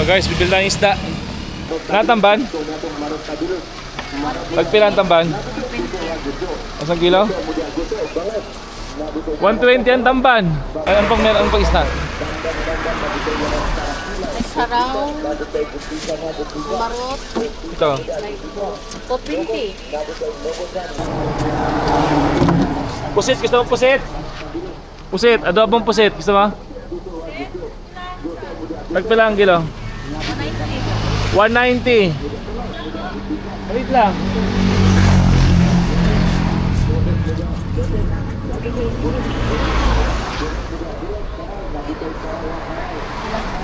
So guys, bibili tayong isda. Natamban? Pagpila ang tamban? 1 kilo? 120 ang tamban. Ano pang meron pang isda? Saraw, marot. Ito. 220. Pusit, gusto mo pusit? Pusit, adobong pusit, gusto mo? Pagpila ang kilo? 190. Wait lang.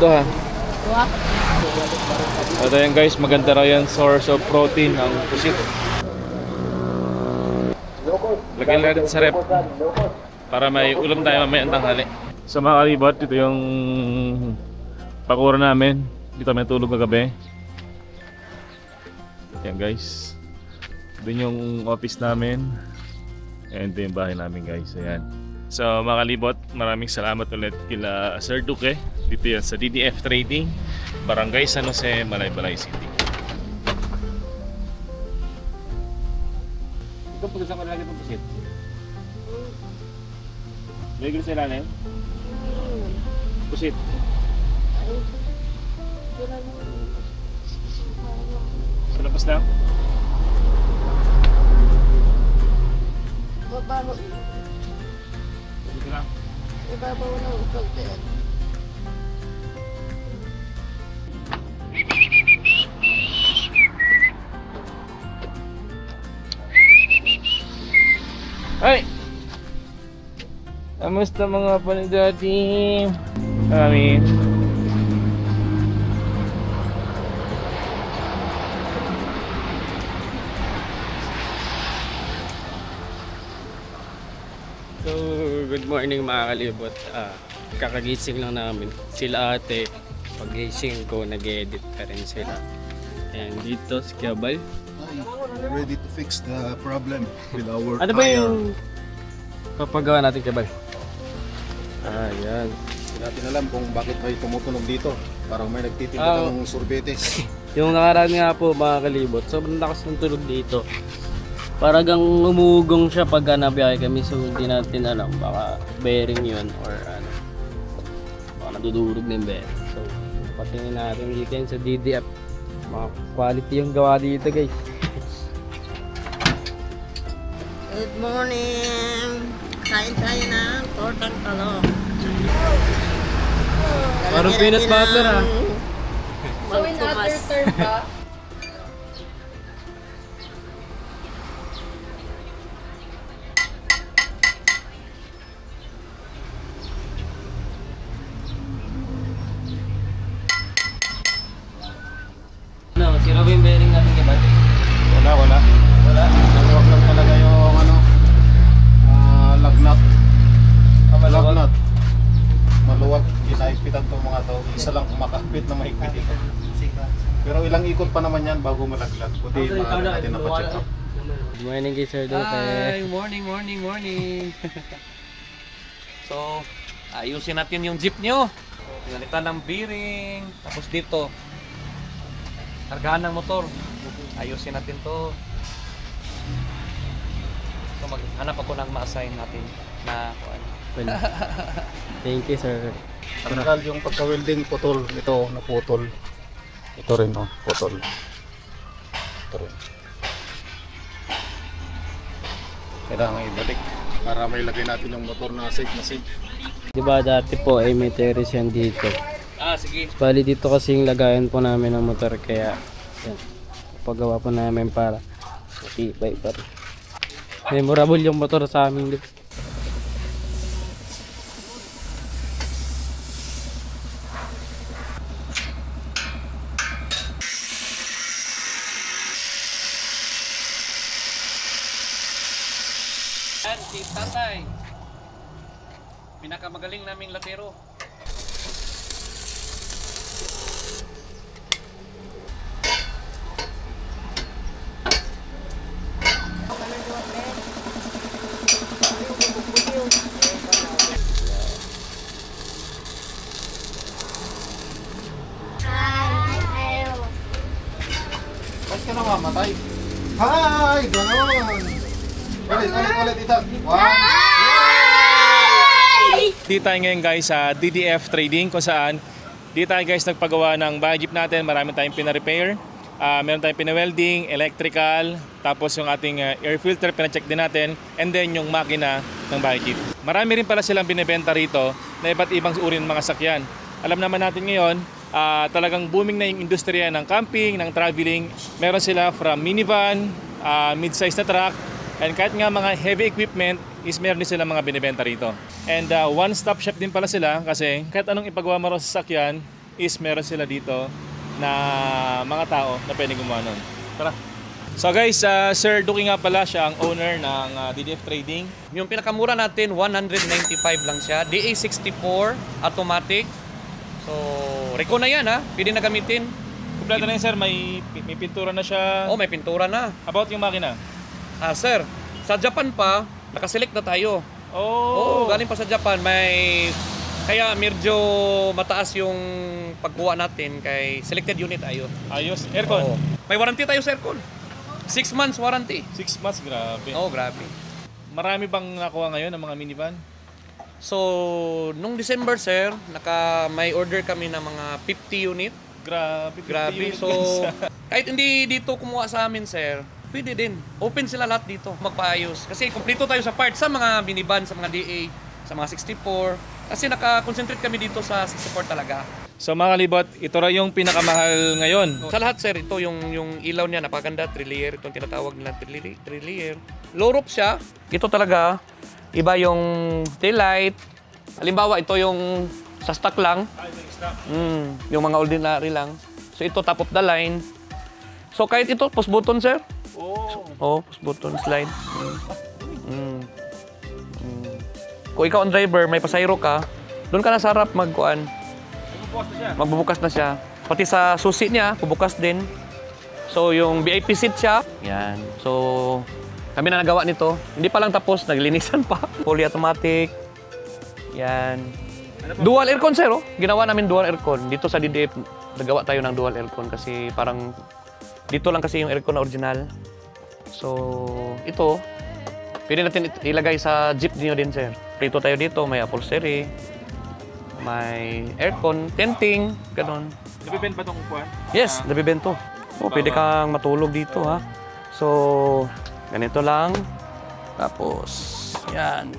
Ito ha. Ito yan guys, maganda raw yan source of protein ang pusit. Lagyan lang dito sa rep para may ulam tayo mamaya ang tanghali. So mga kalibot, ito yung pakura namin. Dito kami tulog kagabi. Yan guys, doon yung office namin. And ito yung bahay namin guys. Ayan. So mga kalibot, maraming salamat ulit kila Sir Duque. Dito yan sa DDF Trading, Barangay San Jose, Malaybalay City. Ito pag-isang ko na lagi itong pusit. May gulo sa ilalim? Pusit. Sa labas lang? Babaho. Dito lang. Ibabaw na ang pagkain. Ay! Kamusta mga panidati? Amin. So, good morning mga kalibot. Kakagising lang namin. Sila ate, pag-gising ko, nag-edit pa rin sila. Ayan, dito si Kiabal. Ready to fix the problem with our Ano ba yung papagawa natin, Kiabal? Ayan. Hindi natin alam kung bakit may tumutunog dito. Parang may nagtitinda ng sorbetes. Yung nakaraan nga po mga kalibot, sobrang lakas ng tunog dito. Paragang umugong siya pag nabiyahe kami, so hindi natin alam, baka bearing yun or ano, baka nadudurog na yung bearing. So patingin natin dito yan sa DDF, mga quality yung gawa dito guys. Good morning! Kain tayo ng tortang talong. Parang peanut butter ha. So in other term ba? Ano, sira ba yung bearing natin kay Bal? Wala. Maluwag lang talaga yung lagnat. Lagnat. Maluwag, kinaipitan itong mga to. Isa lang kumakapit na mahigpit ito. Pero ilang ikot pa naman yan bago malaglag. Kundi natin napacheck up. Good morning kay Sir Duque. Hi! Morning! So, ayusin natin yung jeep nyo. Pinalitan ng bearing. Tapos dito, kargahan ng motor. Ayusin natin to. So, maghanap ako ng ma-assign natin na Thank you sir. Tanggal yung pagka-welding, putol. Ito, naputol. Ito rin, putol. Ito rin. Kailangan ibalik para may lagay natin yung motor na safe na safe. Diba dati po ay may terrace yan dito. sige. Bali dito kasi yung lagayan po namin ng motor kaya yan, paggawa po namin para matibay pa rin. Memorable yung motor sa amin dito. Yan, si Tatay. Pinakamagaling naming latero. ka na mamatay. Hi! Ganon! Ulit, Ethan. Dito tayo ngayon guys sa DDF Trading kung saan dito tayo guys nagpagawa ng bahay jeep natin. Marami tayong pina-repair. Meron tayong pina-welding, electrical, tapos yung ating air filter pina-check din natin, and then yung makina ng bahay jeep. Marami rin pala silang binibenta rito na iba't ibang uri ng mga sakyan. Alam naman natin ngayon, talagang booming na yung industriya ng camping, ng traveling. Meron sila from minivan, mid-size na truck, and kahit nga mga heavy equipment is meron din sila mga binibenta rito. And one-stop shop din pala sila kasi kahit anong ipagawa mo sa sasakyan is meron sila dito na mga tao na pwede gumawa nun. Tara! So guys, Sir Duki nga pala siya ang owner ng DDF Trading. Yung pinakamura natin, 195 lang siya. DA64 automatic. So, Rico na yan ha. Pwede na gamitin. Kompleto na yun sir, may pintura na siya. Oh, may pintura na. About yung makina? Sir, sa Japan pa, nakaselect na tayo. Oh! Oo, galing pa sa Japan. Kaya medyo mataas yung pagkuha natin kay selected unit tayo. Ayos. Aircon? Oo. May warranty tayo sa aircon. 6 months warranty. 6 months, grabe. Oo, grabe. Marami bang nakuha ngayon ng mga minivan? So, nung December, sir, may order kami ng mga 50 unit. Grabe. 50 Grabe. units, So, guys. kahit hindi dito kumuha sa amin, sir, pwede din. Open sila lahat dito, magpaayos. Kasi kumpleto tayo sa parts, sa mga minivan, sa mga DA, sa mga 64. Kasi naka-concentrate kami dito sa 64 talaga. So mga kalibot, ito ra yung pinakamahal ngayon. Sa lahat, sir, ito yung ilaw niya, napakaganda, 3-layer. Itong tinatawag nila 3-layer. Low roof siya. Ito talaga, iba yung tail light. Halimbawa, ito yung sa stock lang. Yung mga ordinary lang. So ito, top of the line. So kahit ito, push button, sir. Oh, push button, slide. Kung ikaw ang driver, may pasayro ka, doon ka na sa harap magkuan. Magbubukas na siya. Pati sa susi niya, bubukas din. So yung VIP seat siya. Yan. So kami na nagawa nito. Hindi pa lang tapos, naglinisan pa. Fully automatic. Yan. Dual aircon, sir. Oh. Ginawa namin dual aircon. Dito sa DDF, nagawa tayo ng dual aircon kasi parang dito lang kasi yung aircon na original. So ito, pwede natin ilagay sa jeep niyo din, sir. Prito tayo dito, may upholstery, may aircon, tenting, ganun. Nabibend ba itong kuwan? Yes, nabibento. Oh, pwede kang matulog dito, ha. So, ganito lang. Tapos, yan.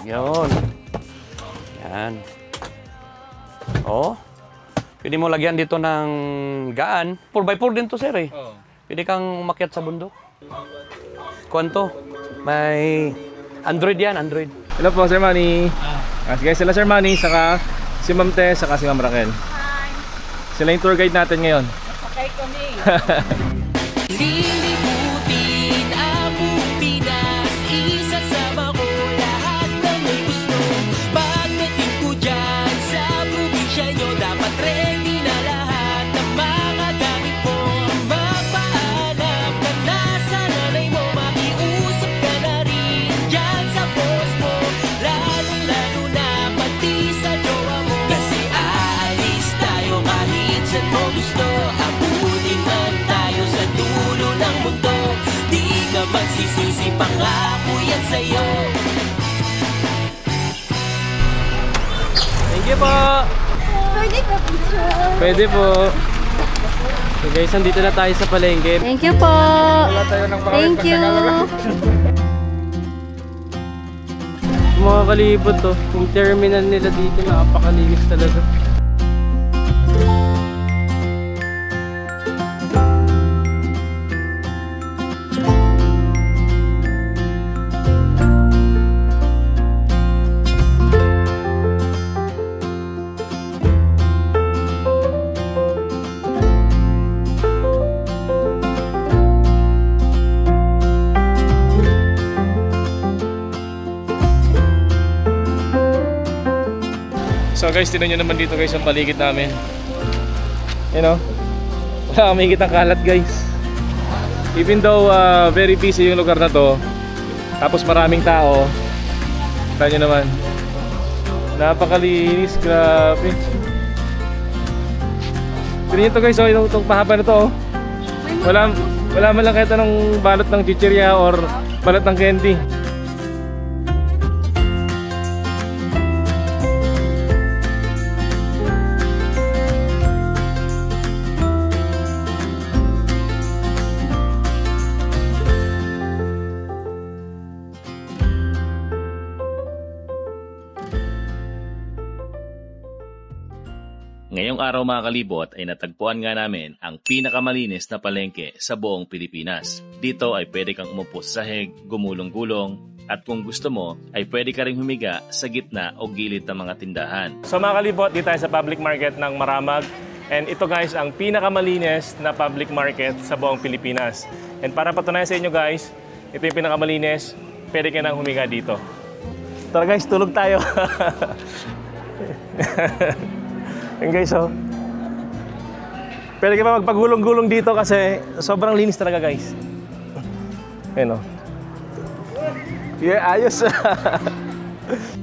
Yun. Yan. Oh. Pwede mo lagyan dito ng gaan. 4x4 din to, sir, eh. Oo. Pwede kang umakyat sa bundok. Kuwanto? May Android yan, Android. Hello po, Sir Manny. Guys, sila Sir Manny, saka si Ma'am Tess, saka si Ma'am Raquel. Hi! Sila yung tour guide natin ngayon. Sakay kami. Lilibutin ang buong Pinas, isasama ko lahat ng may gusto. Pagdating ko dyan sa probinsya nyo, dapat ready na lahat ng mga gamit mo. Magpaalam ka na sa nanay mo, makiusap ka na rin dyan sa boss mo. Lalo na pati sa jowa mo, kasi aalis tayo kahit saan mo gusto. Abutin man tayo sa dulo ng mundo, di ka magsisisi, pangako yan sa'yo. Thank you po! Pwede ka picture. Pwede po. So guys, nandito na tayo sa palengke. Thank you po. Thank you. Mga kalibot to, yung terminal nila dito napakalinis talaga. So guys, tinan nyo naman dito guys ang paligid namin. You know, wala kami kitang kalat guys. Even though very busy yung lugar na to, tapos maraming tao, kita nyo naman, napakalinis, grabe. Tignan nyo to guys, oh, itong pahaba na to. Oh. Wala man lang kahit anong balot ng chichirya or balot ng candy. Ngayong araw mga kalibot ay natagpuan nga namin ang pinakamalinis na palengke sa buong Pilipinas. Dito ay pwede kang umupo sa sahig, gumulong-gulong, at kung gusto mo ay pwede ka ring humiga sa gitna o gilid ng mga tindahan. So mga kalibot, dito tayo sa public market ng Maramag. And ito guys, ang pinakamalinis na public market sa buong Pilipinas. And para patunayan sa inyo guys, ito yung pinakamalinis, pwede ka nang humiga dito. Tara guys, tulog tayo. Yan guys, oh. Pwede ka pa magpagulong-gulong dito kasi sobrang linis talaga guys. Ayan, oh. Yeah, ayos.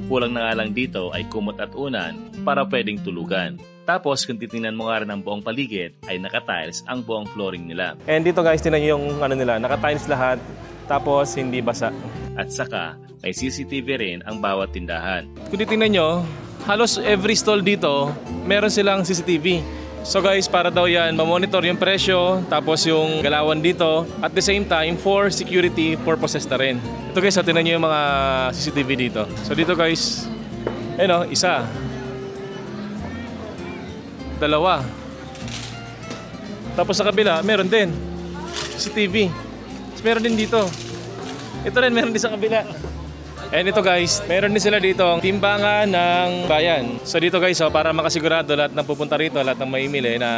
Kulang na nga lang dito ay kumot at unan para pwedeng tulugan. Tapos kung titingnan mo nga rin ang buong paligid ay naka-tiles ang buong flooring nila. And dito guys, tinan yung ano nila, naka-tiles lahat. Tapos hindi basa. At saka may CCTV rin ang bawat tindahan. Kung titingnan nyo, halos every stall dito, meron silang CCTV. So guys, para daw yan, mamonitor yung presyo, tapos yung galawan dito, at the same time, for security purposes na rin. Ito guys, tinan nyo yung mga CCTV dito. So dito guys, ayun o, isa. Dalawa. Tapos sa kabila, meron din. CCTV. Tapos meron din dito. Ito rin, meron din sa kabila. And ito guys, meron din sila dito ang timbangan ng bayan. So dito guys, para makasigurado lahat ng pupunta rito, lahat ng maimili na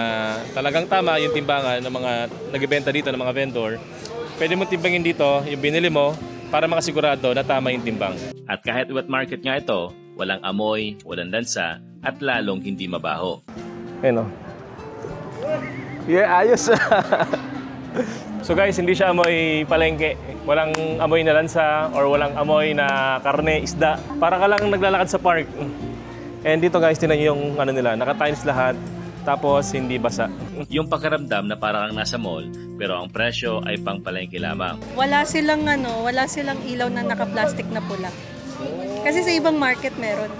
talagang tama yung timbangan ng mga nagbebenta dito ng mga vendor, pwede mo timbangin dito yung binili mo para makasigurado na tama yung timbang. At kahit wet market nga ito, walang amoy, walang lansa, at lalong hindi mabaho. Ayun o. Yeah, ayos. So guys, hindi siya amoy palengke. Walang amoy na lansa or walang amoy na karne, isda. Para ka lang naglalakad sa park. And dito guys, tinan nyo yung ano nila, naka-tiles lahat. Tapos hindi basa. Yung pakiramdam na parang nasa mall, pero ang presyo ay pang palengke lamang. Wala silang ilaw na naka-plastic na pula. Kasi sa ibang market meron.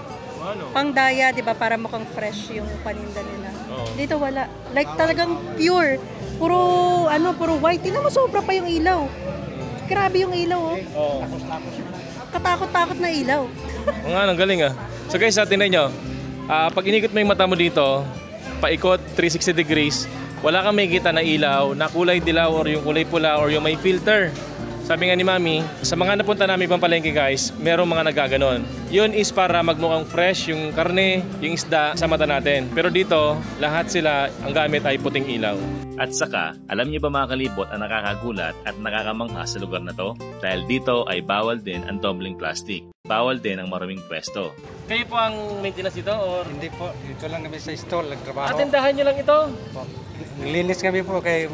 Pang daya, 'di ba, para mukhang fresh yung paninda nila. Dito wala. Like talagang pure. Puro white. Tingnan mo, sobra pa yung ilaw. Grabe yung ilaw, oh. Katakot-takot na ilaw. Oo nga, ang galing ah. So guys, tingnan nyo. Pag inikot mo yung mata mo dito, paikot 360 degrees, wala kang makikita na ilaw, na kulay dilaw or yung kulay pula or yung may filter. Sabi nga ni Mami, sa mga napunta namin pang palengke guys, merong mga nagaganon. Yun is para magmukhang fresh yung karne, yung isda sa mata natin. Pero dito, lahat sila, ang gamit ay puting ilaw. At saka, alam niyo ba mga kalibot ang nakakagulat at nakakamangha sa lugar na to? Dahil dito ay bawal din ang tumbling plastic. Bawal din ang maraming pwesto. Kayo po ang maintenance dito or? Hindi po, dito lang kami sa stall, nagtrabaho. Atendahan nyo lang ito? Po. Nilinis kami po kay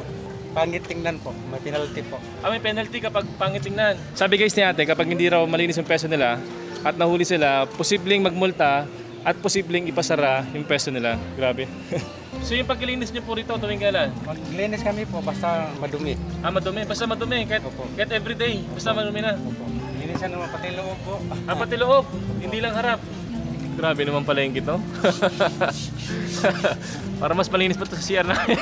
pangit tingnan po, may penalty po. May penalty kapag pangit tingnan. Sabi guys ni ate, kapag hindi raw malinis yung peso nila at nahuli sila, posibleng magmulta at posibleng ipasara yung peso nila. Grabe. So yung paglilinis niyo po rito tuwing kailan? Maglinis kami po, basta madumi. Madumi. Basta madumi. Kahit everyday. Basta madumi na. Opo. Linisan naman pati loob po. Pati loob. Hindi lang harap. Grabe naman pala yung gito. Para mas malinis pa ito sa CR namin.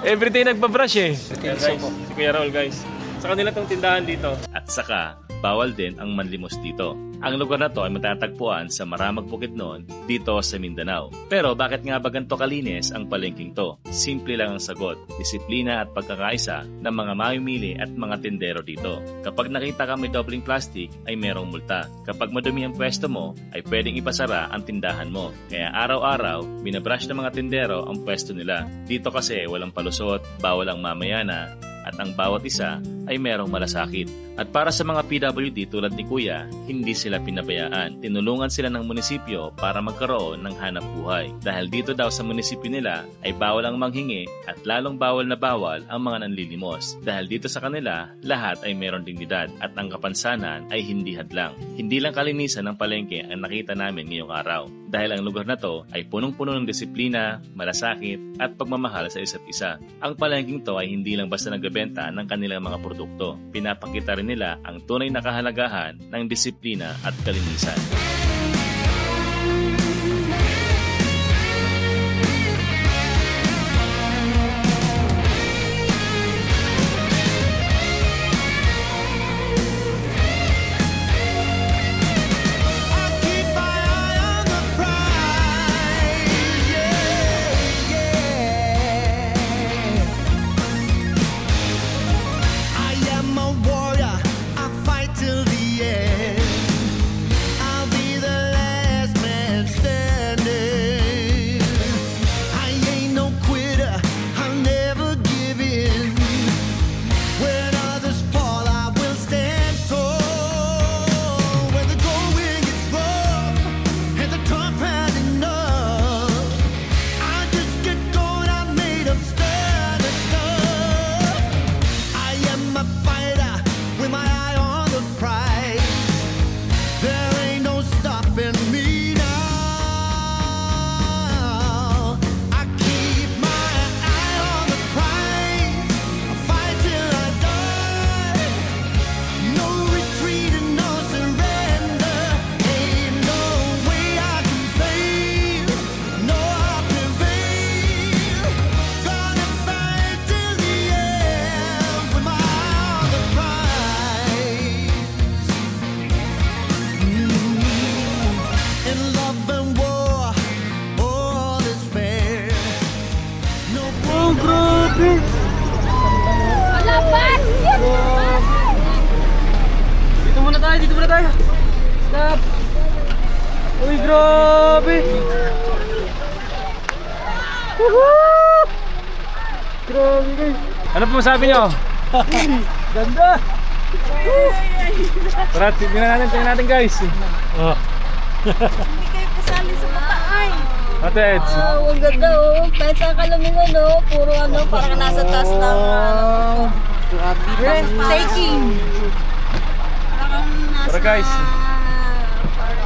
Everyday nagbabrush eh. Yan, guys, si Kuya Raul guys. Sa kanila itong tindahan dito. At saka, bawal din ang manlimos dito. Ang lugar na to ay matatagpuan sa Maramag, Bukidnon, dito sa Mindanao. Pero bakit nga ba ganito kalinis ang palengking to? Simple lang ang sagot, disiplina at pagkakaisa ng mga mamimili at mga tindero dito. Kapag nakita ka may dobling plastic, ay merong multa. Kapag madumi ang pwesto mo, ay pwedeng ipasara ang tindahan mo. Kaya araw-araw, binabrush ng mga tindero ang pwesto nila. Dito kasi walang palusot, bawal ang mamayana, at ang bawat isa ay merong malasakit. At para sa mga PWD tulad ni Kuya, hindi sila pinabayaan. Tinulungan sila ng munisipyo para magkaroon ng hanap buhay. Dahil dito daw sa munisipyo nila ay bawal ang manghingi at lalong bawal na bawal ang mga nanlilimos. Dahil dito sa kanila, lahat ay meron dignidad at ang kapansanan ay hindi hadlang. Hindi lang kalinisan ng palengke ang nakita namin ngayong araw. Dahil ang lugar na to ay punong-puno ng disiplina, malasakit at pagmamahal sa isa't isa. Ang palengking to ay hindi lang basta nagbebenta ng kanilang mga produkto. Pinapakita rin nila ang tunay na kahalagahan ng disiplina at kalinisan. Dito muna tayo. Stop. Uy, grabe. Woohoo! Grabe guys. Ano po masabi nyo? Ganda. Tara, tingnan natin guys. Oh. Hindi kayo kasali sa mataay. Ate Eds. Ang ganda oh. Kahit saan ka lumingon oh. Puro ano, parang nasa taas ng breathtaking. Tara guys.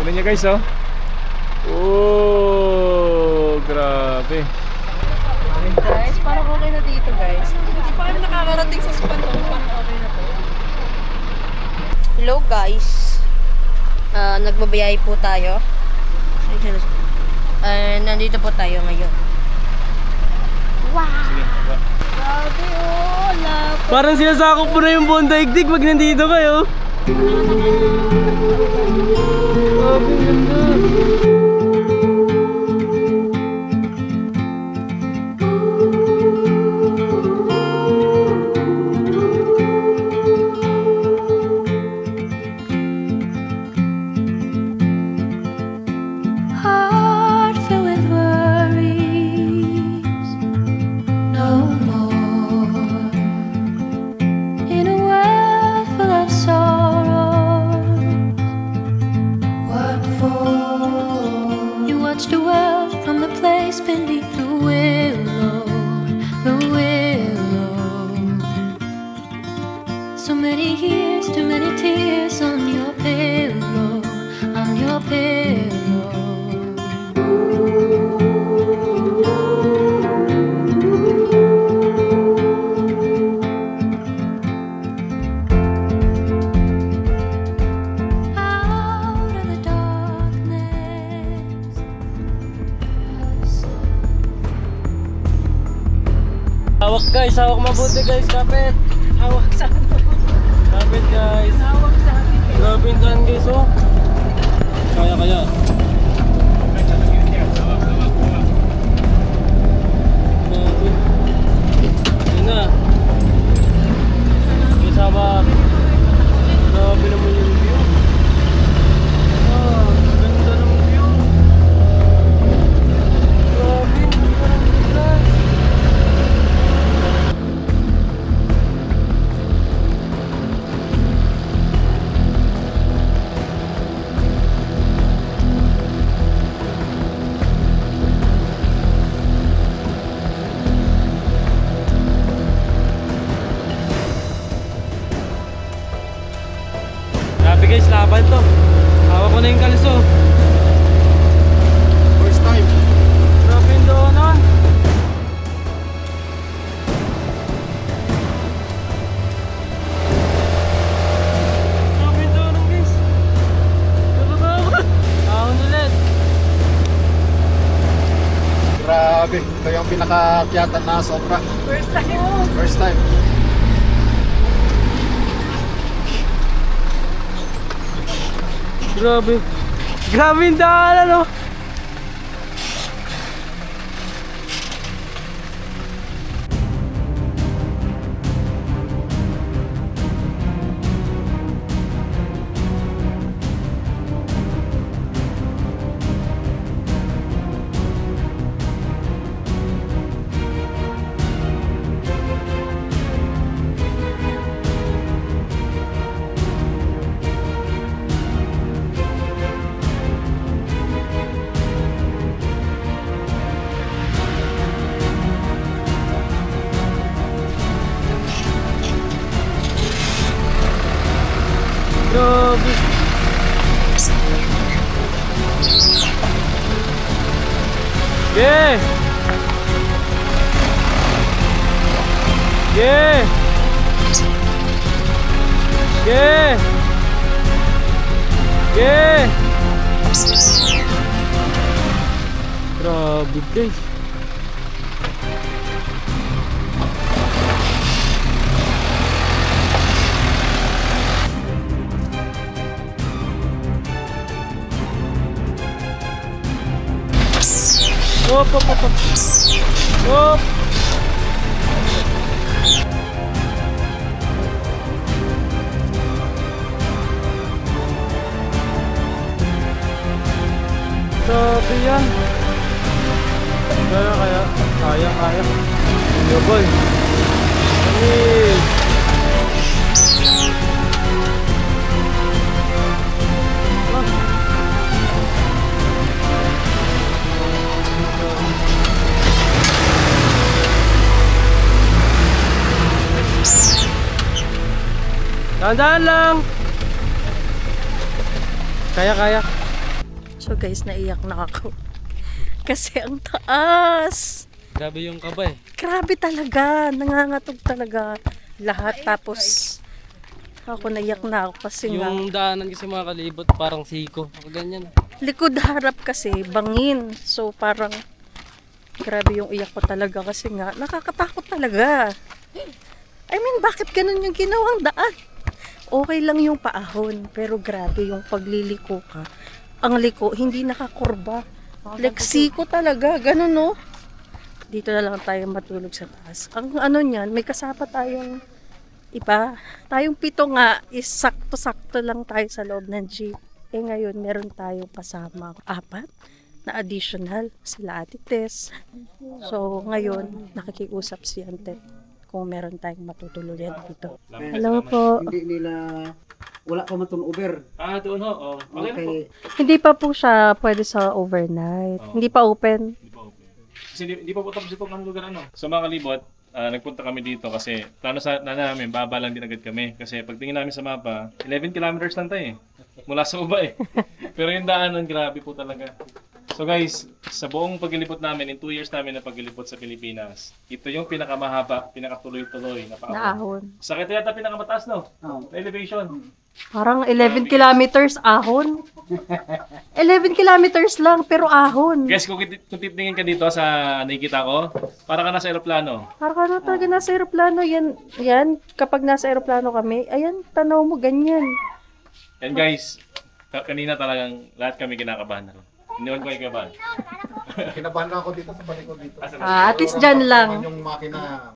Tignan nyo guys oh. Oh, grabe. Guys, parang okay na dito guys. Hindi pa kami nakakarating sa spa to. Parang okay na to. Hello guys. Nagbabayay po tayo. Nandito po tayo ngayon. Wow! Grabe oh! Lapot. Parang sinasakop mo na yung buong daigdig pag nandito kayo. Grabe, ganda. Heart filled with worries, no more. In a world full of sorrows, what for? You watch the world from the place beneath the willow, the willow. So many years, too many tears on your pillow, on your pillow. Out of the darkness, Hawak guys, hawak mabuti guys, kapit. Hawak sa ano. Kapit guys. Hawak sa akin. Grabe yung daan guys oh. Kaya. Grabe. Yun na. Guys, hawak. Grabe naman yung view. Ah, ganda ng view. Grabe, parang ganda. Galing Kalso. First time. Grabe yung daanan. Grabe yung daanan guys. Natatakot. Ahon ulit. Grabe. Ito yung pinakakyatan na sobra. First time. First time. Grabe. Grabe yung daanan oh. Grabe. Yeah. Yeah. Yeah. Yeah. Grabe guys. Hop, hop, hop, hop. Hop. Grabe yan. Kaya. Kaya. Yo boy. Dahan-dahan lang. Kaya. So guys, naiyak na ako. Kasi ang taas. Grabe yung kaba eh. Grabe talaga. Nangangatog talaga lahat. Tapos ako naiyak na ako kasi nga. Yung daanan kasi mga kalibot parang siko. Ganyan. Likod harap kasi bangin. So parang grabe yung iyak ko talaga kasi nga nakakatakot talaga. I mean, bakit ganun yung ginawang daan? Okay lang yung paahon, pero grabe yung pagliliko ka. Ang liko, hindi nakakurba. Like siko talaga, ganun no? Dito na lang tayo matulog sa taas. Ang ano niyan, may kasama tayong iba. Tayong 7 nga, is sakto-sakto lang tayo sa loob ng jeep. Eh ngayon, meron tayong kasama 4 na additional, sila Ate Tess. So ngayon, nakikiusap si Ante kung meron tayong matutuluyan dito. Hello po. Hindi nila, wala pa man itong Uber. Doon ho. Okay. Hindi pa po siya pwede sa overnight. Hindi pa open. Kasi hindi pa po tapos itong lugar ano. So mga kalibot, nagpunta kami dito kasi plano namin, baba lang din agad kami. Kasi pagtingin namin sa mapa, 11 kilometers lang tayo eh. Mula sa uba eh. Pero yung daanan, grabe po talaga. So guys, sa buong paglilipot namin, in 2 years namin na paglilipot sa Pilipinas, ito yung pinakamahaba, pinakatuloy-tuloy na paahon. Sakit yata pinakamataas no? Na elevation. Parang 11 kilometers ahon. 11 kilometers lang pero ahon. Guys, kung titingin ka dito sa nakikita ko, para ka nasa aeroplano. Para ka na talaga nasa aeroplano. Yan, kapag nasa aeroplano kami, ayan, tanaw mo ganyan. And guys, kanina talagang lahat kami kinakabahan na. Iniwan ko yung kabahan. Kinabahan lang ako dito sa palikod dito. At least dyan lang. Yung makina.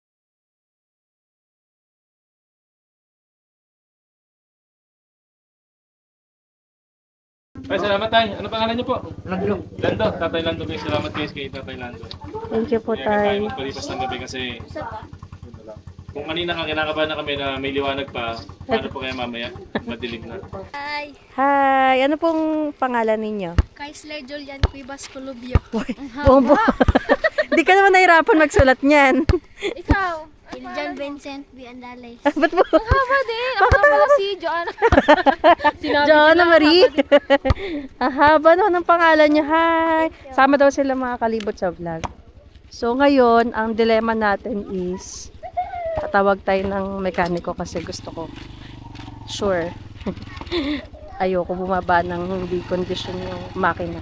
Ay, salamat tayo. Ano pangalan niyo po? Lando. Lando. Tatay Lando guys. Salamat guys kay Tatay Lando. Thank you po tayo. Tayo magpalipas ng gabi kasi kung kanina kinakabahan na kami na may liwanag pa, paano po kaya mamaya? Madilim na. Hi! Hi! Ano pong pangalan ninyo? Kaisler Julian Cuevas Colubio. Bombo. Hindi ka naman nahirapan magsulat niyan. Ikaw? John Vincent B. Andalay. Ba't mo? Ang haba din. Ang haba pala si Joanna. Joanna Marie. Ang haba no ng pangalan niya. Hi. Sama daw sila mga kalibot sa vlog. So ngayon, ang dilemma natin is tatawag tayo ng mekaniko kasi gusto ko. Sure. Ayoko bumaba ng hindi condition yung makina.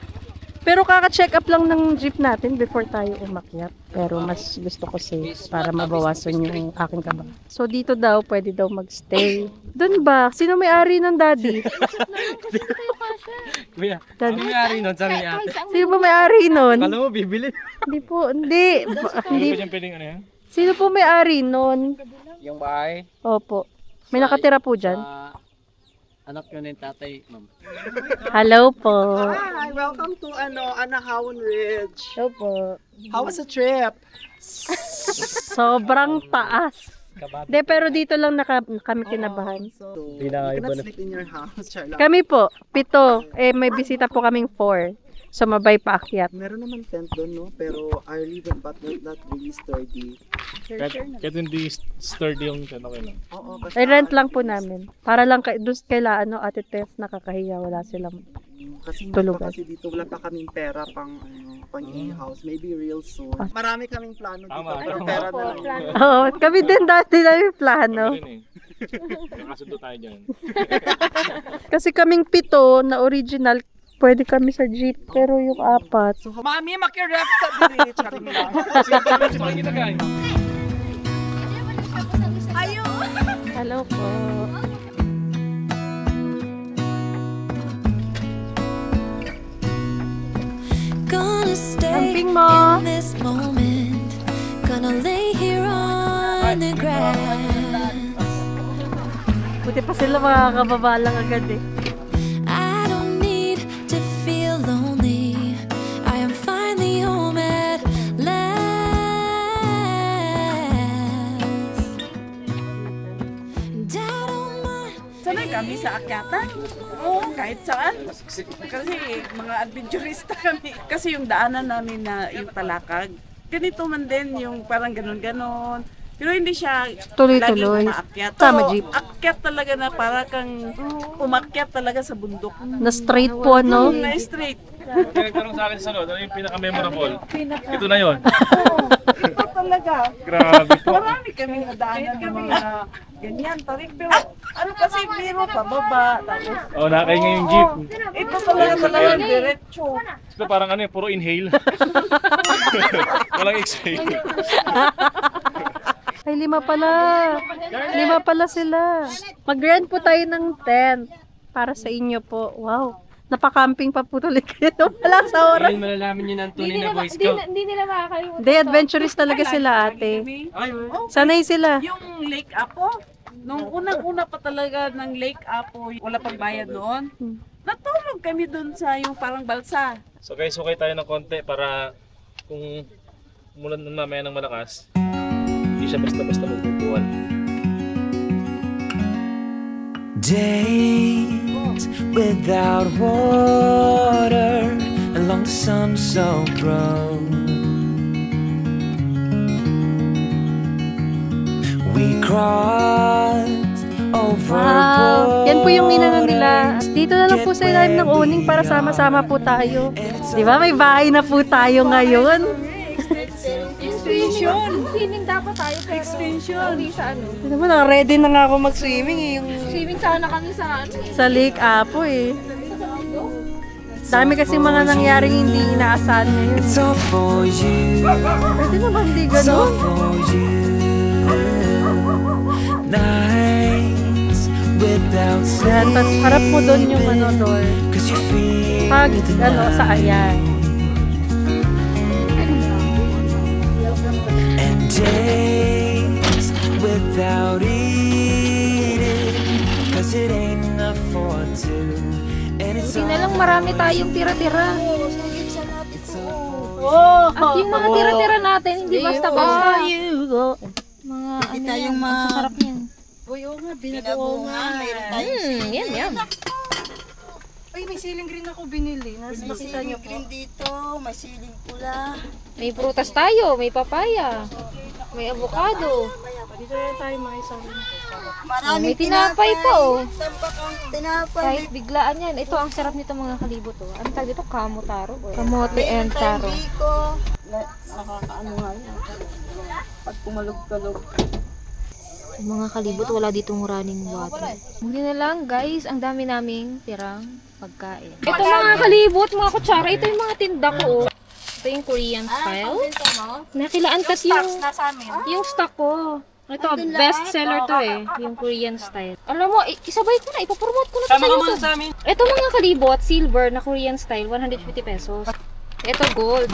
Pero kaka-check up lang ng jeep natin before tayo umakyat. Pero mas gusto ko safe para mabawasan yung aking kaba. So dito daw, pwede daw magstay. Doon ba? Sino may-ari ng daddy? Kuya, Daddy? ano may-ari nun? Sabi niya. Sino ba may-ari nun? Kala mo, bibili. Hindi po, hindi. Hindi pa dyan pwedeng ano yan? Sino po may-ari nun? Yung bahay. Opo. May nakatira po dyan? Anak yun ng tatay, ma'am. Hello po. Hi, welcome to Anahawan Ridge. Hello po. How was the trip? Sobrang taas. De, pero dito lang kami kinabahan. So, you cannot sleep in your house, Charlotte. Kami po, 7. Eh, may bisita po kaming 4. So, mabay paakyat. Meron naman tent doon, no? Pero early but not really sturdy. Kahit hindi sturdy yung tent, okay lang. Oo, basta Ay, rent lang po namin. Para lang doon kaila, Ate Tess, nakakahiya. Wala silang kasi hindi tulugan. pa kasi dito wala pa kaming pera pang i-house. Maybe real soon. Marami kaming plano dito. Pero pera na lang. Oo, kami din dati na yung plano. Nakasundo tayo dyan. Kasi kaming 7 na original, pwede kami sa jeep, pero yung 4. So, Mami, makirep sa diri. Charing lang. Ayaw! Hello po. Gonna stay Camping mo. in this moment. Gonna lay here on the grass. Buti pa sila makakababa lang agad eh. I don't need to feel lonely. I am finally home at last. And I don't mind. Sanay kami sa akyatan. Oo, kahit saan. Kasi mga adventurista kami. Kasi yung daanan namin na yung talakag, ganito man din yung parang ganon-ganon. Pero hindi siya Tuloy-tuloy. laging umaakyat. Tama, Oo, jeep. akyat talaga na para kang umakyat talaga sa bundok. Na straight po, no? Na straight. Nagtanong sa akin sa ano yung pinaka-memorable? Ito na yun. Ito talaga. Grabe po. Marami kaming daanan ng mga ganyan, tarik. Pero ano kasi biro pababa. Tapos, Oh, nakaingay yung jeep. ito talaga diretso. Ito parang ano puro inhale. Walang exhale. Ay, 5 pala. 5 pala sila. Mag-rent po tayo ng tent. Para sa inyo po. Wow. Napakamping pa po tuloy kayo. Wala sa oras. Ngayon malalaman nyo ng tunay na Boy Scout. Hindi nila makakalimutan. Day adventurous talaga sila, ate. Sanay sila. Yung Lake Apo, nung unang-una pa talaga ng Lake Apo, wala pang bayad noon. Natulog kami dun sa yung parang balsa. So guys, sukay tayo ng konti para kung umulan na mamaya ng malakas, hindi siya basta-basta magbubuwal. Days without water along the sun-soaked road. We crossed over Wow. Yan po yung inanan nila. Dito na lang po sa ilalim ng awning para sama-sama po tayo. Di ba? May bahay na po tayo ngayon. Extension. Swimming dapat tayo. Extension. Sa ano? Ano mo, naka-ready na nga ako mag-swimming eh. Yung Swimming sana kami sa ano. sa Lake Apo eh. Dami kasi mga nangyaring hindi inaasahan ngayon. It's all for you. Pwede naman di It's all ganun. for you. Nights without Yan, tas harap mo doon yung ano door. Cause you feel Pag ano, sa ayan. and days without eating cause it ain't enough for two and it's Buti na lang marami tayong tira-tira. Oh! At yung mga tira-tira natin, hindi basta-basta. Mga ano tayong yan, ang sarap yan. Uy, oo nga, binago nga. Yan. Ay, may siling green ako binili. Nakita niyo po. dito, may siling pula. May prutas tayo, may papaya, may avocado. Dito na tayo mga isang. May tinapay pa oh. Tinapay. Kahit biglaan yan. Ito ang sarap nito mga kalibot oh. Ano tawag dito? Kamotaro. Kamote and taro. Nakakaano nga yun. Pag kumalog-kalog. Mga kalibot, wala ditong running water. Hindi na lang guys, ang dami naming tirang pagkain. Ito mga kalibot, mga kutsara, ito yung mga tinda ko oh. Ito yung Korean style. Nakilaan kasi yung stock ko. Ito, best seller to eh. Yung Korean style. Alam mo, isabay ko na, ipapromote ko na to sa YouTube. Ito mga kalibot, silver na Korean style, 150 pesos. Ito gold.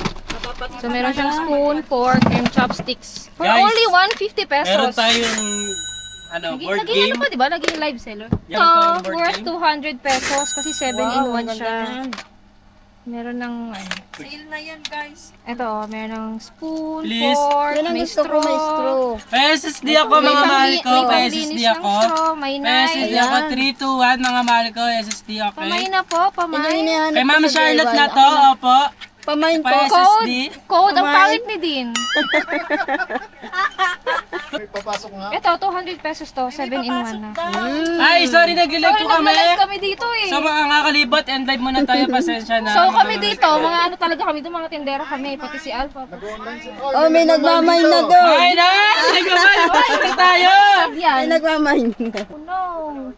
So meron siyang spoon, fork, and chopsticks. For Guys, only 150 pesos. Meron tayong board game. Ano pa, di ba? Naging live seller. Yan, Ito, board worth game. 200 pesos kasi 7-in-1 siya. Meron ng Sale na yan, guys. ito, meron ng spoon, Please. fork, Yan ang may gusto ko, straw. may straw. May SSD ako mga mahal ko. May SSD ako. May May SSD knife. ako. 3, 2, 1 mga mahal ko. SSD ako. Pamay na po, pamay. Kay Ma'am Charlotte na to. Opo. Pamain ko. SSD. Code, ang pangit ni Din. Papasok nga. Ito, 200 pesos to, 7-in-1 na. Ay, sorry, nag-live po kami. Nag-live kami dito eh. So mga kalibot, end live muna tayo. Pasensya na. So kami dito, mga ano talaga kami dito, mga tindera kami, pati si Alpha. Oh, may nagmamain na doon. Ay na! Nagmamain na tayo! May nagmamain na. Oh no!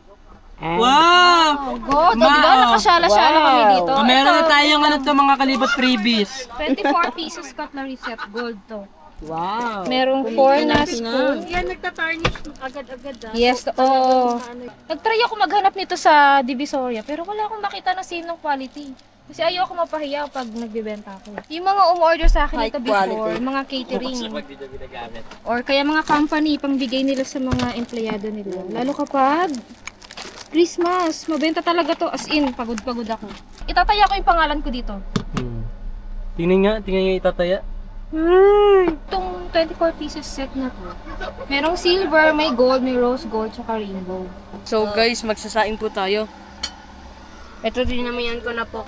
Wow! God, diba nakasyala-syala kami dito. Meron na tayong mga kalibot freebies. 24 pieces cutlery set, gold to. Wow. Merong 4 na spoon. Yan, nagta-tarnish agad-agad ah. Yes, oo. Nag-try ako maghanap nito sa Divisoria, pero wala akong makita na same ng quality. Kasi ayoko mapahiya pag nagbibenta ako. Yung mga umorder sa akin ito before, mga catering. Or kaya mga company, pangbigay nila sa mga empleyado nila. Lalo kapag Christmas, mabenta talaga to. As in, pagod-pagod ako. Itataya ko yung pangalan ko dito. Tingnan nga itataya. Itong 24 pieces set na to. Merong silver, may gold, may rose gold, tsaka rainbow. So guys, magsasaing po tayo. Ito din naman yan ko na po.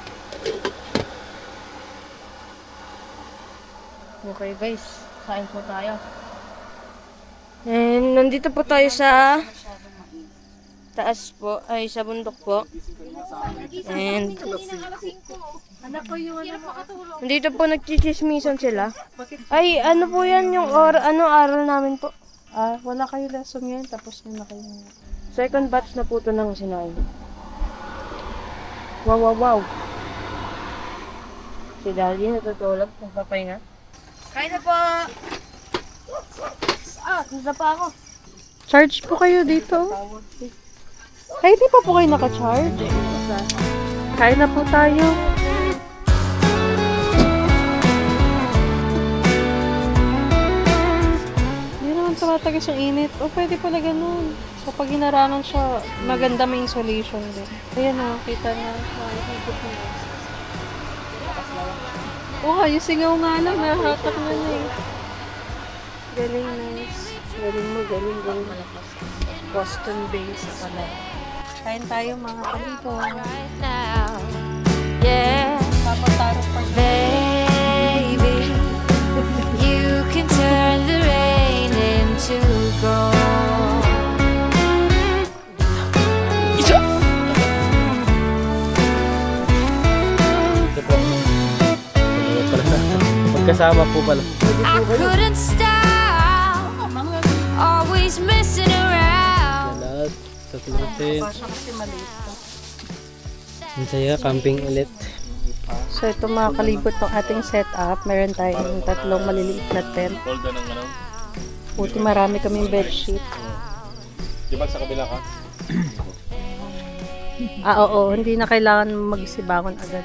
Okay guys, saing po tayo. And nandito po tayo sa taas po, ay sa bundok po. And nandito po nagchichismisan sila. Ay, ano po yan yung aral namin po? Wala kayo lesson ngayon, tapos na kayo. Second batch na po ito ng sinain. Wow. Si Daddy natutulog, nagpapahinga. Kain na po! Nasa pa ako. Charge po kayo dito. Ay, di pa po kayo naka-charge. Kain na po tayo. Hindi naman tumatagas yung init. O, pwede pala ganun. So, pag hinarangan siya, maganda may insulation din. Ayan o, kita na. Yung singaw nga lang, nahatak na niya eh. Galing, nice. Galing mo, galing. Boston-based pala. Kain tayo mga kalito. Yeah, baby, you can turn the rain into gold. Magkasama po pala. I couldn't stop, always messing around. Lahat sa tulutin. Ang saya, camping ulit. So ito mga kalibot ng ating setup. Meron tayong 3 maliliit na tent. Buti marami kaming bedsheet. Di ba sa kabila ka? Oo. Hindi na kailangan magsibangon agad.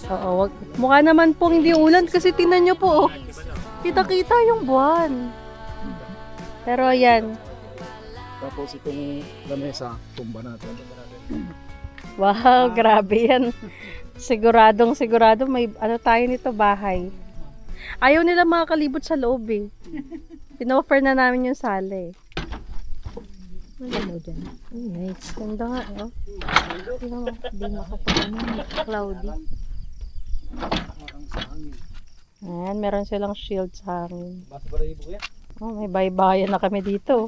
Oo. Mukha naman pong hindi ulan kasi tingnan nyo po. Kita-kita yung buwan. Pero ayan. Tapos itong lamesa, tumba natin. Wow, grabe yan. Sigurado may tayo nito bahay. Ayaw nila mga kalibot sa loob eh. Pinoffer na namin yung sala eh. Ano mo dyan? Nice. Ganda nga eh. Hindi makapagano. Cloudy. Ayan, meron silang shield sa hangin. Oh, may baybayan na kami dito.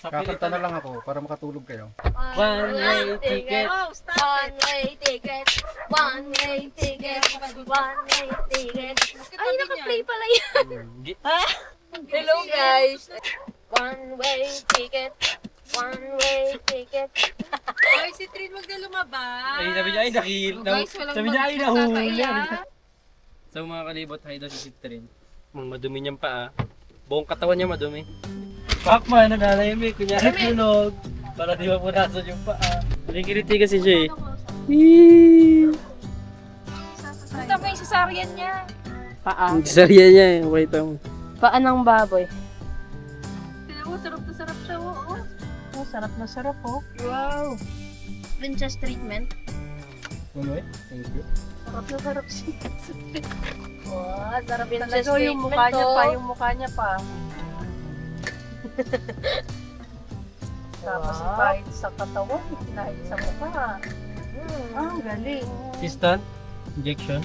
Kakanta na lang ako para makatulog kayo. One-way ticket. One-way ticket. One-way ticket. One-way ticket. Ay, naka-play pala yan. Hello, guys. One-way ticket. One-way ticket. Ay, si Trin, wag na lumabas. Ay, sabi niya, ay, sabi niya, ay, nahuli. So, mga kalibot, hay daw si Citrin. Madumi niyang paa. Buong katawan niya madumi. Pakman, naglalahimik. Kunyari tulog. Para di mapunasan yung paa. Nakikiriti kasi siya eh. Ito pa yung sasaryan niya. Paa. Sarya niya eh. Wait lang. Paa ng baboy. Sarap na sarap siya, oo. Oh, sarap na sarap, oh. Wow. Princess treatment. Okay, thank you. Sarap na sarap siya. Wow, sarap Talaga yung mukha niya pa, yung mukha niya pa. Tapos ipahid sa katawan, ipahid sa mukha. Ah, ang galing. Assistant? Injection?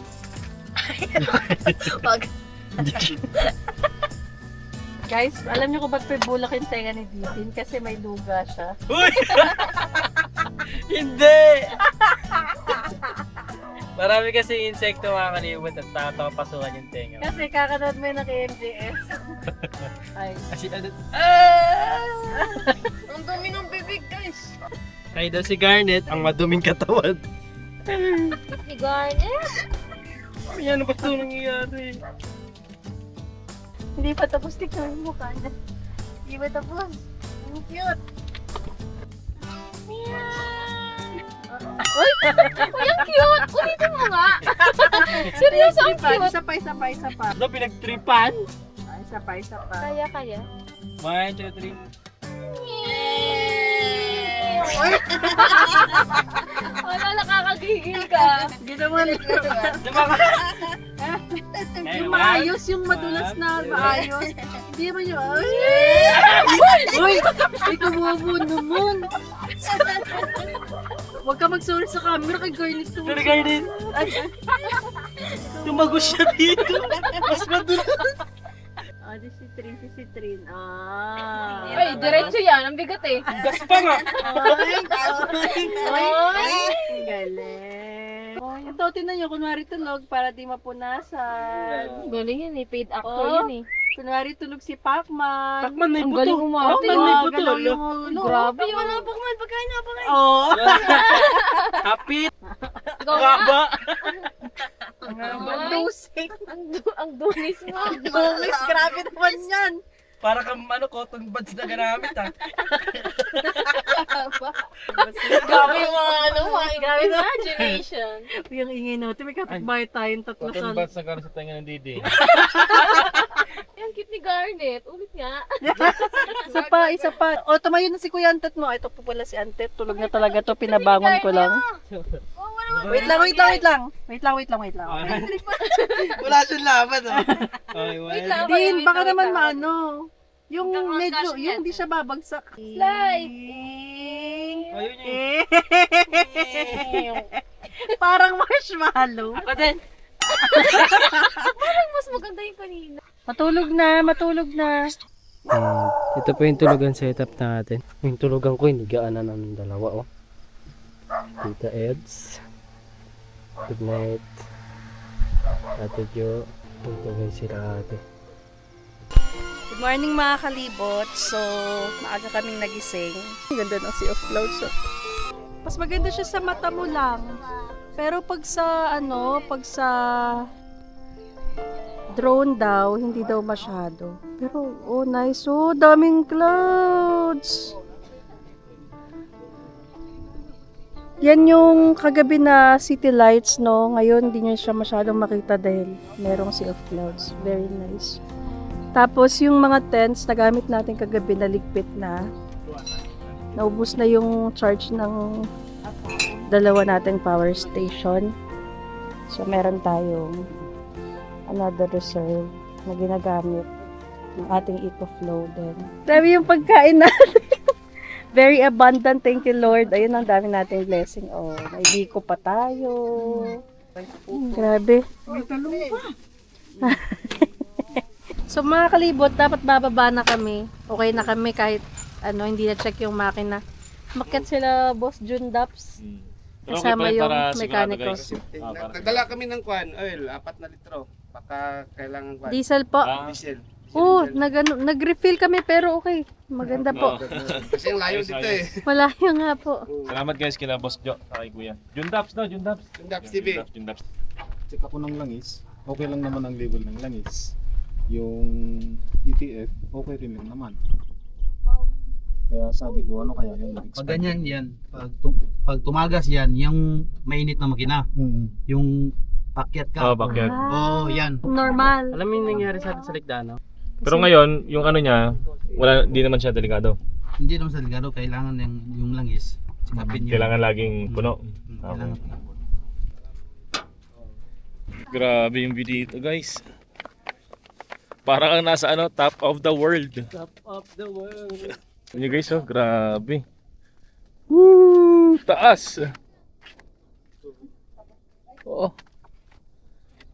Wag. Guys, alam niyo kung ba't may bulak yung tenga ni Ditin? Kasi may luga siya. Uy! Hindi! Marami kasi insekto mga kalibot at nakapapasukan yung tenga. Kasi kakanood mo yung naka-MJS. Ay. Kasi ano? Ang dumi ng bibig, guys. Kaya daw si Garnet ang maduming katawan. Ni Garnet. Ano ba ito nangyayari? Hindi pa tapos tignan yung mukha niya. Hindi ba tapos? Ang cute. Uy! Uy, ang cute! Ulitin mo nga! Seryoso, ang cute! Isa pa. Ano, pinagtripan? Isa pa. Kaya. 1, 2, 3. Wala, nakakagigil ka. Hindi naman. Yung maayos, yung madulas na maayos. Hindi naman yung... Uy! Ikaw mo naman. Huwag ka magsuri sa camera kay Garnet. Sorry, Garnet. Tumagos siya dito. Mas madulas. Ah, si Trin. Ah. Ay, diretso yan. Ang bigat eh. Gas pa nga. Ay, galing. Ito, tinan nyo. Kunwari tulog para di mapunasan. Galing yan eh. Paid actor yun eh. Kunwari tulog si Pacman. Pacman may Ang buto. galing umarte. May buto. Grabe. Wala Pacman. Pagkain na. Oo. Kapit. Ikaw nga. Gaba. Ang dusik. Ang dunis mo. Dumis, grabe naman yan. Para kang cotton buds na gamit ah. Grabe yung mga grabe imagination. Yung ingay natin, may kapitbahay tayong tatlo Cotton buds na karoon sa tenga ng Didi. Ang cute ni Garnet. Ulit nga. Isa pa. O, tumayo na si Kuya Antet mo. Ito po pala si Antet. Tulog na talaga to. Pinabangon ko lang. Wait lang. Wala siyang laban ah. Wait lang. Din, baka naman maano. Yung medyo, yung hindi siya babagsak. Slide. Ayun yun. Parang marshmallow. Ako din. Parang mas maganda yung kanina. Matulog na. Ito po yung tulugan setup natin. Yung tulugan ko, hinigaan na ng dalawa oh. Tita Eds. Good night. Ate Jo. Ito guys sila ate. Good morning mga kalibot. So, maaga kaming nagising. Ang ganda ng Sea of Clouds. Mas maganda siya sa mata mo lang. Pero pag sa drone daw, hindi daw masyado. Pero, oh nice. Oh, daming clouds. Yan yung kagabi na city lights, no? Ngayon, hindi nyo siya masyadong makita dahil merong Sea of Clouds. Very nice. Tapos, yung mga tents na gamit natin kagabi na ligpit na. Naubos na yung charge ng dalawa nating power station. So, meron tayong another reserve na ginagamit ng ating EcoFlow din. Sabi yung pagkain natin. Very abundant. Thank you, Lord. Ayun, ang dami nating blessing. Oh, may biko pa tayo. Grabe. So mga kalibot, dapat bababa na kami. Okay na kami kahit ano, hindi na check yung makina. Makyat sila Boss Jun Daps. Kasama yung mekaniko. Nagdala kami ng oil, 4 na litro. Baka kailangan Diesel po. Diesel. Oo, nag-refill kami pero okay. Maganda po. Kasi yung layo dito eh. Malayo nga po. Salamat guys kila Boss Jo, kay Kuya. Jun Daps no, Jun Daps. Jun Daps TV. Jun Daps. Check ako ng langis. Okay lang naman ang level ng langis. Yung ETF, okay rin lang naman. Kaya sabi ko, ano kaya yung Pag ganyan yan, pag tumagas yan, yung mainit na makina. Yung pakyat ka. Oh, pakyat. Oh, yan. Normal. Alam mo yung nangyari sa atin sa Ligdano? Pero ngayon, yung ano niya, di naman siya delikado. Hindi naman sa delikado, kailangan yung langis. Sikapin yun. Kailangan laging puno. Kailangan. Grabe yung view dito guys. Parang kang nasa ano, top of the world. Top of the world. Yun guys, oh, grabe. Woo! Taas! Oo.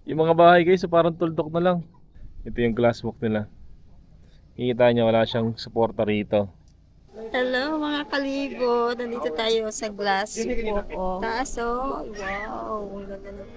Yung mga bahay guys, parang tuldok na lang. Ito yung glass walk nila. Kikita nyo, wala siyang suporta rito. Hello mga kalibot! Nandito tayo sa glass walk. Oh. Taas oh! Wow! Ang ganda ng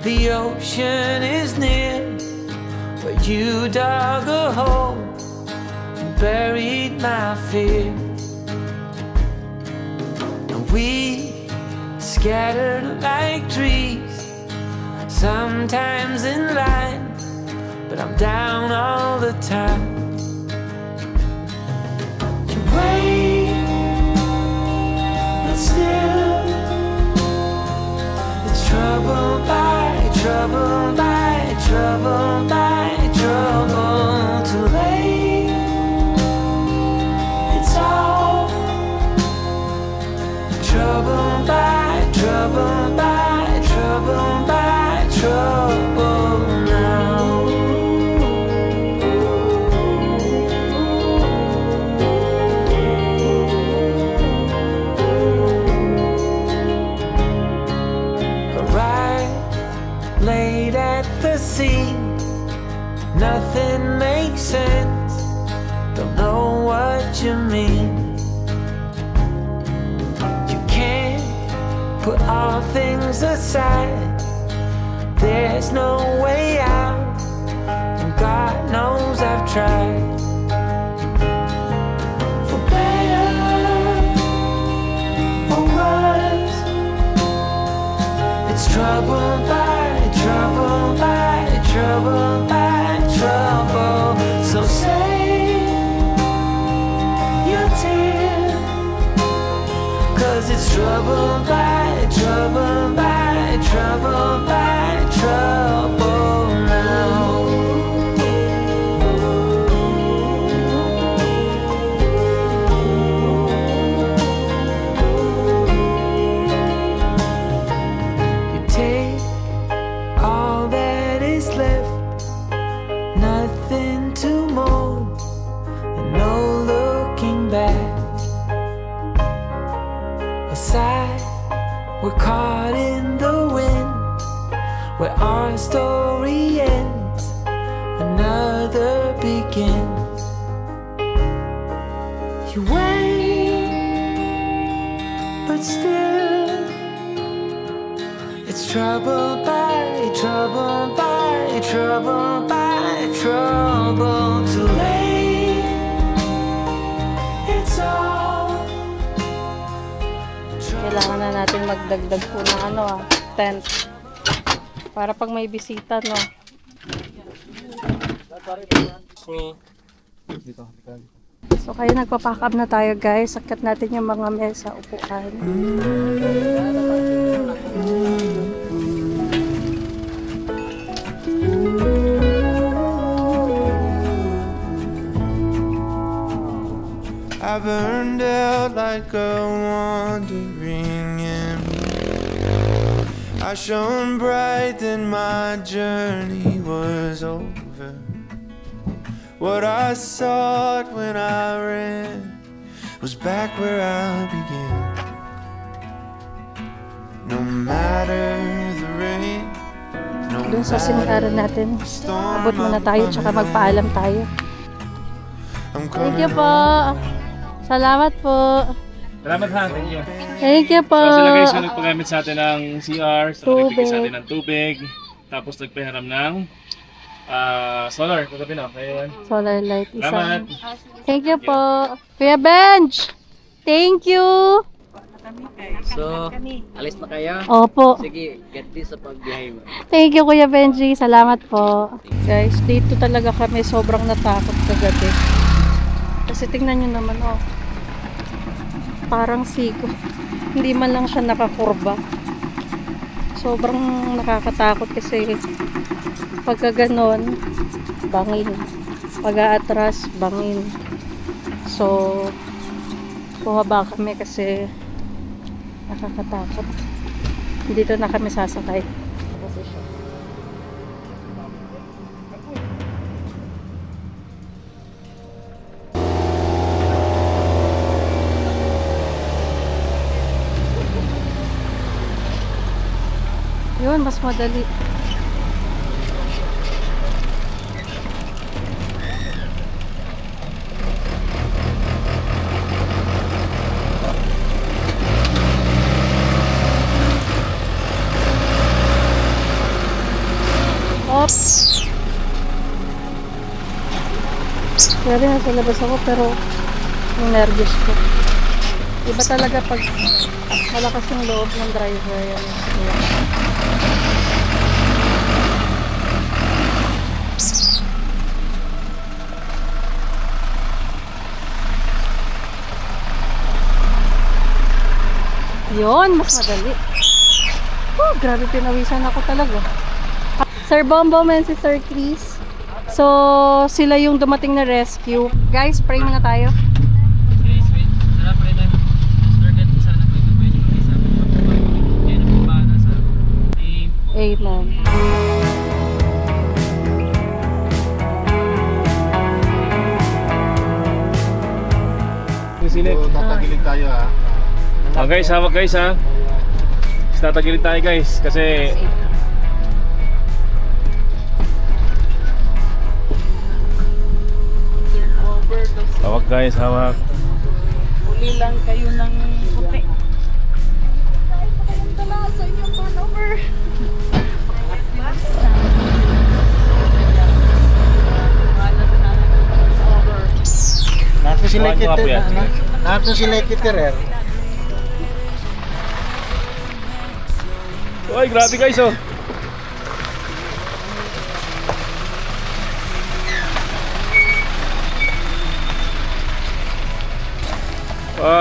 The ocean is near, where you dug a hole and buried my fear. And we scattered like trees, sometimes in line, but I'm down all the time. You wait, but still it's trouble by trouble by trouble by trouble, too late. It's all trouble by trouble by trouble by trouble now. Laid at the sea, nothing makes sense, don't know what you mean. You can't put all things aside, there's no way out, and God knows I've tried. For better or worse, it's trouble by trouble by trouble by trouble. So save your tears, 'cause it's trouble by trouble by trouble by trouble now. You take all that is left, nothing to mourn, and no looking back. Aside, we're caught in the wind, where our story ends, another begins. You wait, but still it's trouble by trouble by trouble by trouble, too late. It's all. Kailangan na natin magdagdag po ng tent. Para pag may bisita, no? So kaya nagpa-pack up na tayo guys. Sakit natin yung mga mesa, upuan. I burned out like a wandering ember. I shone bright, then my journey was over. What I sought when I ran was back where I began. No matter the rain, no Doon sa sinikaran natin, abot muna tayo tsaka magpaalam tayo. Thank you po. Salamat po. Salamat ha, thank you. Thank you po. So sila guys, nagpagamit sa atin ng CR, so nagbigay sa atin ng tubig, tapos nagpahiram ng solar. Kagabi na, kaya yan. Solar light isa. Salamat. Thank you po. Kuya Benj, thank you. So, alis na kayo? Opo. Sige, get this sa pagbiyahe mo. Thank you Kuya Benji, salamat po. Guys, dito talaga kami sobrang natakot kagabi. Kasi tingnan nyo naman, oh. Parang siko. Hindi man lang siya nakakurba. Sobrang nakakatakot kasi pagka ganon, bangin. Pag-aatras, bangin. So, bumaba kami kasi nakakatakot. Dito na kami sasakay. Yun, mas madali. Oops. Grabe, nasa labas ako pero yung nervous ko. Iba talaga pag malakas yung loob ng driver. Yan. Yun, mas madali. Oh, grabe, pinawisan ako talaga. Sir Bombom and si Sir Chris. So, sila yung dumating na rescue. Guys, pray muna tayo. Guys, wait. Sarap rin na. Started sana ko ito pwede ko isa. Kaya na po para sa Amen. So, tatagilid tayo ha. Oh guys, hawak guys ha. Tatagilid tayo guys kasi hawak guys, hawak. Uli lang kayo ng puti. Ayun tala sa inyong turnover. Nato sila kita. Nato sila kita rer. Uy, grabe guys oh.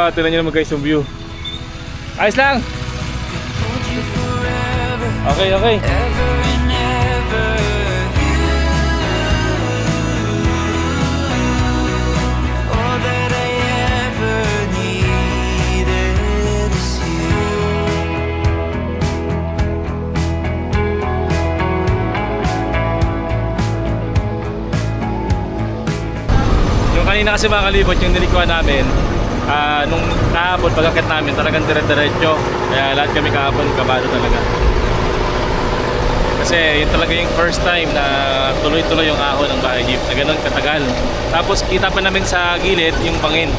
Tignan nyo naman guys yung view. Ayos lang. Okay, okay. Yung kanina kasi mga kalibot, yung nilikuan namin, nung kahapon pagkakit namin talagang dire-diretso, kaya lahat kami kahapon kabado talaga kasi yun talaga yung first time na tuloy-tuloy yung ahon ng bahay jeep na ganun katagal, tapos kita pa namin sa gilid yung bangin.